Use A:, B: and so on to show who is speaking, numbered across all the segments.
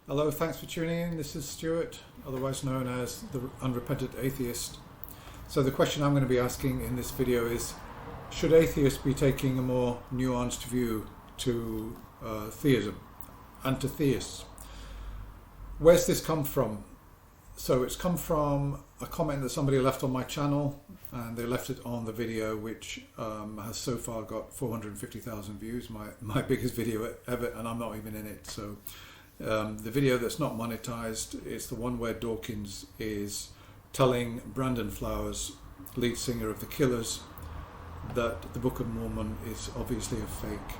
A: Hello, thanks for tuning in. This is Stuart, otherwise known as the Unrepentant Atheist. So the question I'm going to be asking in this video is, should atheists be taking a more nuanced view to theism and to theists? Where's this come from? So it's come from a comment that somebody left on my channel, and they left it on the video, which has so far got 450,000 views, my biggest video ever, and I'm not even in it. So the video that's not monetized is the one where Dawkins is telling Brandon Flowers, lead singer of The Killers, that the Book of Mormon is obviously a fake.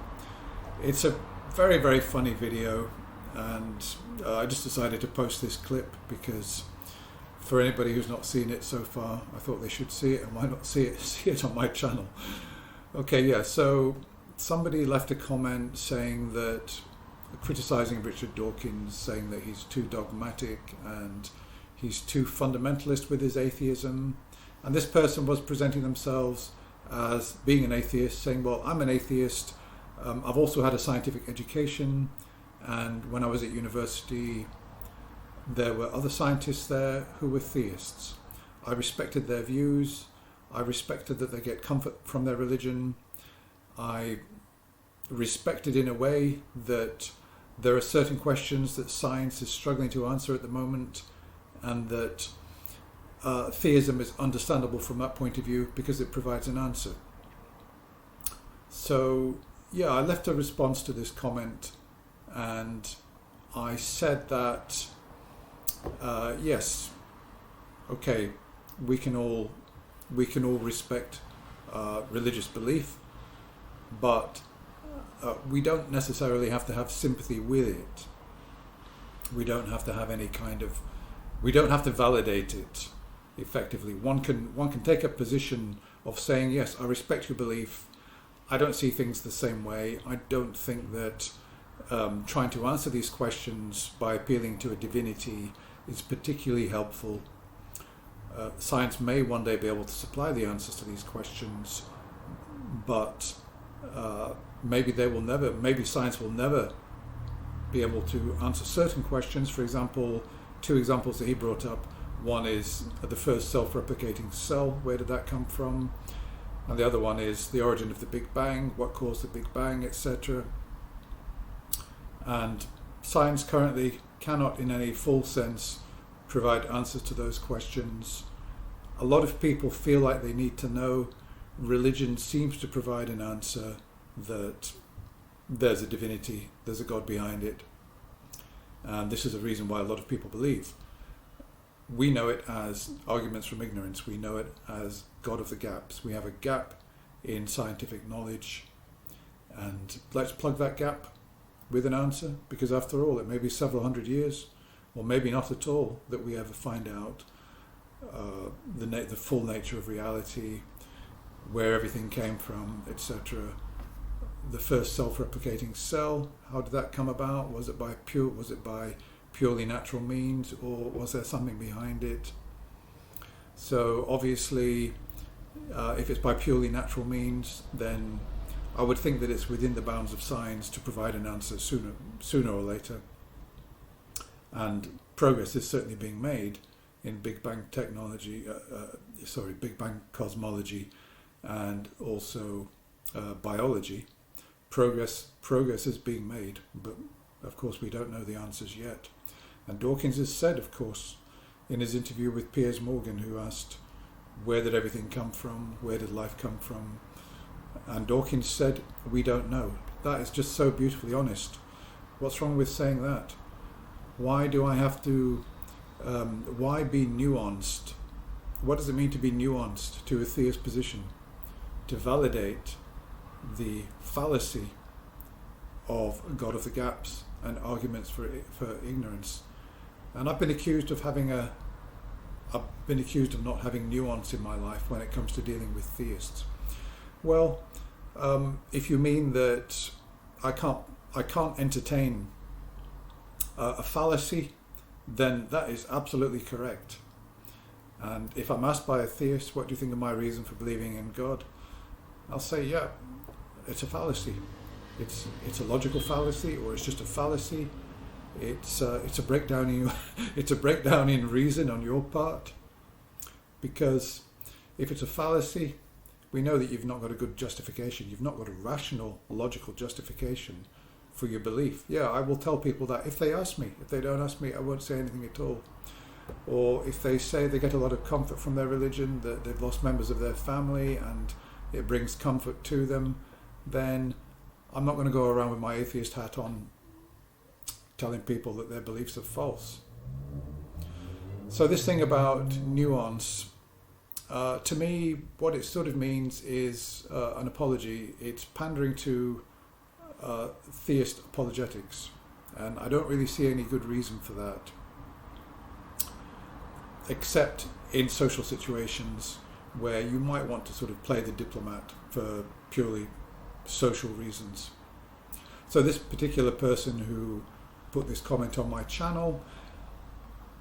A: It's a very, very funny video, and I just decided to post this clip because for anybody who's not seen it so far, I thought they should see it, and why not see it on my channel. Okay, yeah, so somebody left a comment saying that, criticizing Richard Dawkins, saying that he's too dogmatic and he's too fundamentalist with his atheism. And this person was presenting themselves as being an atheist, saying, well, I'm an atheist, I've also had a scientific education, and when I was at university there were other scientists there who were theists. I respected their views, I respected that they get comfort from their religion, I respected in a way that there are certain questions that science is struggling to answer at the moment, and that theism is understandable from that point of view because it provides an answer. So yeah, I left a response to this comment, and I said that yes, okay, we can all respect religious belief, but we don't necessarily have to have sympathy with it. We don't have to have any kind of, we don't have to validate it effectively. One can take a position of saying, yes, I respect your belief, I don't see things the same way, I don't think that trying to answer these questions by appealing to a divinity is particularly helpful. Science may one day be able to supply the answers to these questions, but maybe science will never be able to answer certain questions. For example, two examples that he brought up. One is the first self-replicating cell, where did that come from? And the other one is the origin of the Big Bang, what caused the Big Bang, etc. And science currently cannot in any full sense provide answers to those questions. A lot of people feel like they need to know. Religion seems to provide an answer that there's a divinity, there's a God behind it. And this is a reason why a lot of people believe. We know it as arguments from ignorance. We know it as God of the gaps. We have a gap in scientific knowledge, and let's plug that gap with an answer, because after all, it may be several hundred years, or maybe not at all, that we ever find out the full nature of reality, where everything came from, etc. The first self-replicating cell, how did that come about? Was it by purely natural means, or was there something behind it? So obviously, if it's by purely natural means, then I would think that it's within the bounds of science to provide an answer sooner or later. And progress is certainly being made in Big Bang technology, Big Bang cosmology, and also biology. Progress is being made, but of course we don't know the answers yet. And Dawkins has said, of course, in his interview with Piers Morgan, who asked, where did everything come from? Where did life come from? And Dawkins said, we don't know. That is just so beautifully honest. What's wrong with saying that? Why do I have to, why be nuanced? What does it mean to be nuanced to a theist position? To validate the fallacy of God of the gaps and arguments for ignorance. And I've been accused of not having nuance in my life when it comes to dealing with theists. Well, if you mean that I can't entertain a fallacy, then that is absolutely correct. And if I'm asked by a theist, what do you think of my reason for believing in God? I'll say, yeah, it's a fallacy. It's a logical fallacy, or it's just a fallacy. it's a breakdown in it's a breakdown in reason on your part, because if it's a fallacy, we know that you've not got a good justification. You've not got a rational, logical justification for your belief. Yeah, I will tell people that if they ask me. If they don't ask me, I won't say anything at all. Or if they say they get a lot of comfort from their religion, that they've lost members of their family and it brings comfort to them, then I'm not going to go around with my atheist hat on telling people that their beliefs are false. So this thing about nuance, to me, what it sort of means is an apology. It's pandering to theist apologetics, and I don't really see any good reason for that, except in social situations where you might want to sort of play the diplomat for purely social reasons. So this particular person who put this comment on my channel,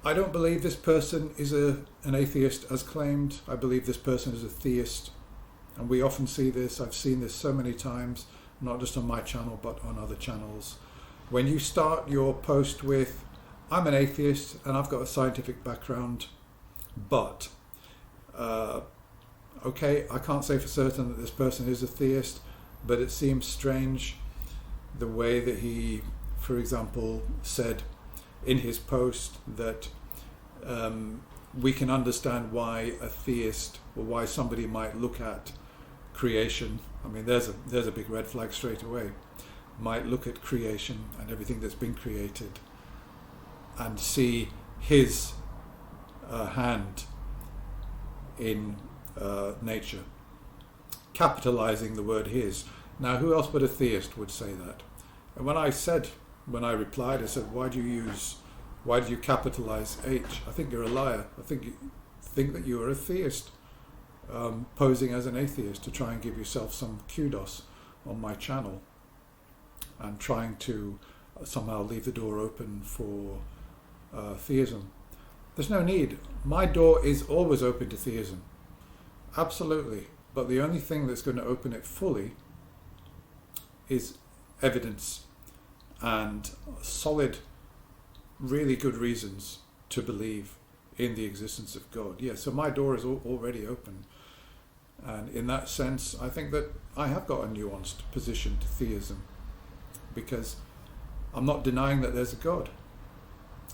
A: I don't believe this person is an atheist as claimed. I believe this person is a theist, and we often see this. I've seen this so many times, not just on my channel but on other channels. When you start your post with, I'm an atheist and I've got a scientific background, but okay, I can't say for certain that this person is a theist, but it seems strange the way that he, for example, said in his post that we can understand why a theist, or why somebody might look at creation. I mean, there's a big red flag straight away. Might look at creation and everything that's been created and see his hand in nature, capitalizing the word his. Now, who else but a theist would say that? And when I replied, I said, why do you capitalize H? I think you're a liar. I think you think that you are a theist, posing as an atheist to try and give yourself some kudos on my channel, and trying to somehow leave the door open for theism. There's no need. My door is always open to theism. Absolutely. But the only thing that's going to open it fully is evidence and solid, really good reasons to believe in the existence of God. Yeah, so my door is already open. And in that sense, I think that I have got a nuanced position to theism, because I'm not denying that there's a God.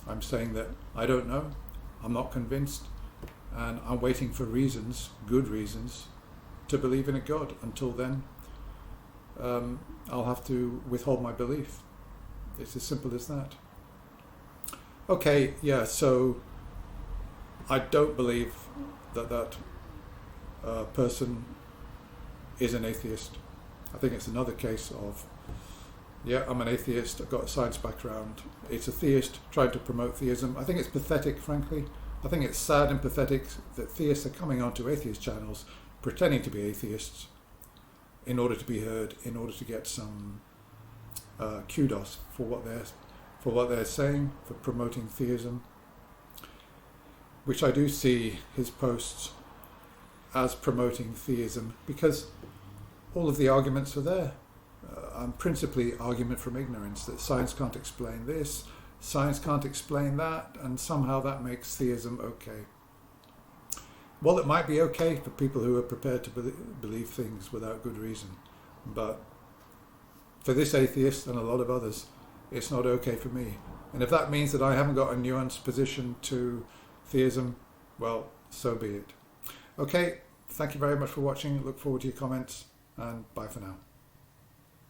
A: I'm saying that I don't know, I'm not convinced, and I'm waiting for reasons, good reasons, to believe in a God. Until then, I'll have to withhold my belief. It's as simple as that. Okay, yeah, so I don't believe that person is an atheist. I think it's another case of, yeah, I'm an atheist, I've got a science background. It's a theist trying to promote theism. I think it's pathetic, frankly. I think it's sad and pathetic that theists are coming onto atheist channels pretending to be atheists in order to be heard, in order to get some kudos for what they're saying, for promoting theism, which I do see his posts as promoting theism, because all of the arguments are there. Principally argument from ignorance, that science can't explain this, science can't explain that, and somehow that makes theism okay. Well, it might be okay for people who are prepared to believe things without good reason, but for this atheist and a lot of others, it's not okay for me. And if that means that I haven't got a nuanced position to theism, well, so be it. Okay, thank you very much for watching. Look forward to your comments, and bye for now.